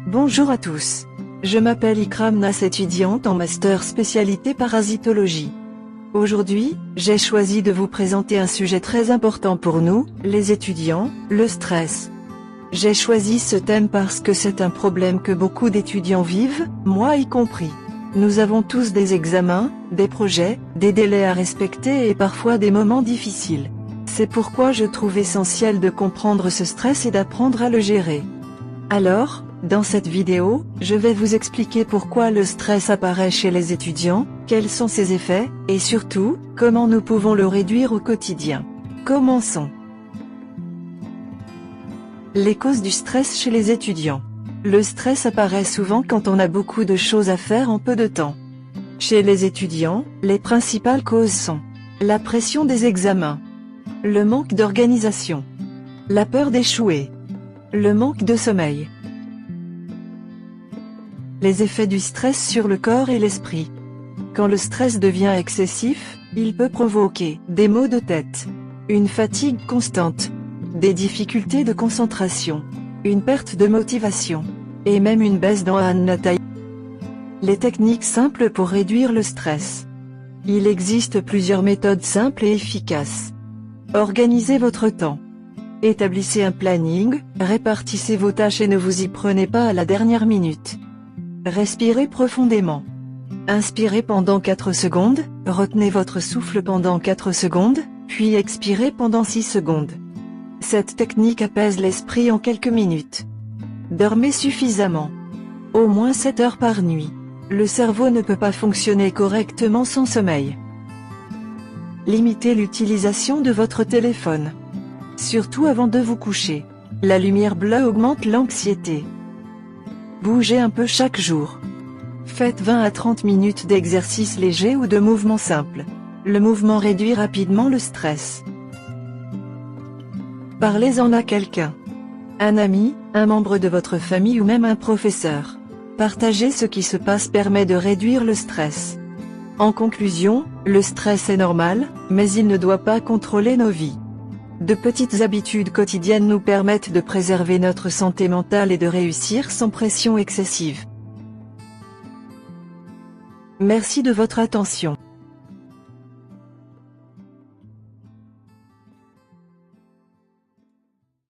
Bonjour à tous. Je m'appelle Ikram Nas, étudiante en master spécialité parasitologie. Aujourd'hui, j'ai choisi de vous présenter un sujet très important pour nous, les étudiants, le stress. J'ai choisi ce thème parce que c'est un problème que beaucoup d'étudiants vivent, moi y compris. Nous avons tous des examens, des projets, des délais à respecter et parfois des moments difficiles. C'est pourquoi je trouve essentiel de comprendre ce stress et d'apprendre à le gérer. Alors, dans cette vidéo, je vais vous expliquer pourquoi le stress apparaît chez les étudiants, quels sont ses effets, et surtout, comment nous pouvons le réduire au quotidien. Commençons. Les causes du stress chez les étudiants. Le stress apparaît souvent quand on a beaucoup de choses à faire en peu de temps. Chez les étudiants, les principales causes sont la pression des examens, le manque d'organisation, la peur d'échouer, le manque de sommeil. Les effets du stress sur le corps et l'esprit. Quand le stress devient excessif, il peut provoquer des maux de tête, une fatigue constante, des difficultés de concentration, une perte de motivation, et même une baisse dans la taille. Les techniques simples pour réduire le stress. Il existe plusieurs méthodes simples et efficaces. Organisez votre temps. Établissez un planning, répartissez vos tâches et ne vous y prenez pas à la dernière minute. Respirez profondément. Inspirez pendant 4 secondes, retenez votre souffle pendant 4 secondes, puis expirez pendant 6 secondes. Cette technique apaise l'esprit en quelques minutes. Dormez suffisamment. Au moins 7 heures par nuit. Le cerveau ne peut pas fonctionner correctement sans sommeil. Limitez l'utilisation de votre téléphone. Surtout avant de vous coucher. La lumière bleue augmente l'anxiété. Bougez un peu chaque jour. Faites 20 à 30 minutes d'exercice léger ou de mouvements simples. Le mouvement réduit rapidement le stress. Parlez-en à quelqu'un. Un ami, un membre de votre famille ou même un professeur. Partager ce qui se passe permet de réduire le stress. En conclusion, le stress est normal, mais il ne doit pas contrôler nos vies. De petites habitudes quotidiennes nous permettent de préserver notre santé mentale et de réussir sans pression excessive. Merci de votre attention.